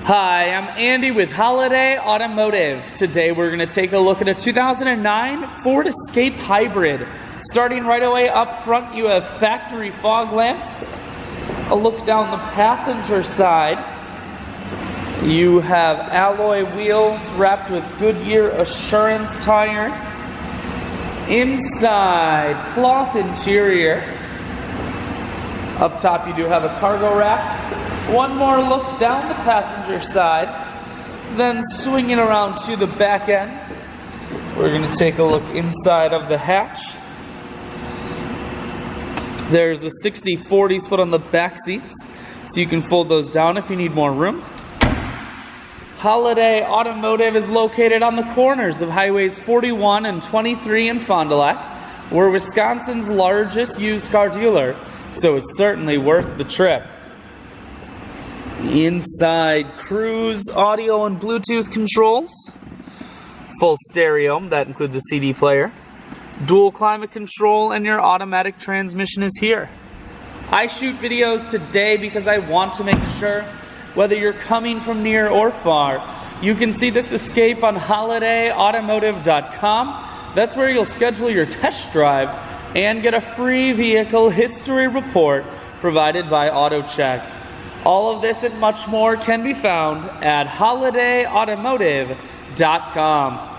Hi, I'm Andy with Holiday Automotive. Today we're going to take a look at a 2009 Ford Escape Hybrid. Starting right away up front, you have factory fog lamps. A look down the passenger side. You have alloy wheels wrapped with Goodyear Assurance tires. Inside, cloth interior. Up top you do have a cargo rack. One more look down the passenger side, then swinging around to the back end. We're going to take a look inside of the hatch. There's a 60/40 split on the back seats, so you can fold those down if you need more room. Holiday Automotive is located on the corners of Highways 41 and 23 in Fond du Lac. We're Wisconsin's largest used car dealer, so it's certainly worth the trip. Inside, cruise, audio and Bluetooth controls, full stereo, that includes a CD player, dual climate control, and your automatic transmission is here. I shoot videos today because I want to make sure, whether you're coming from near or far, you can see this Escape on holidayautomotive.com. That's where you'll schedule your test drive and get a free vehicle history report provided by AutoCheck. All of this and much more can be found at holidayautomotive.com.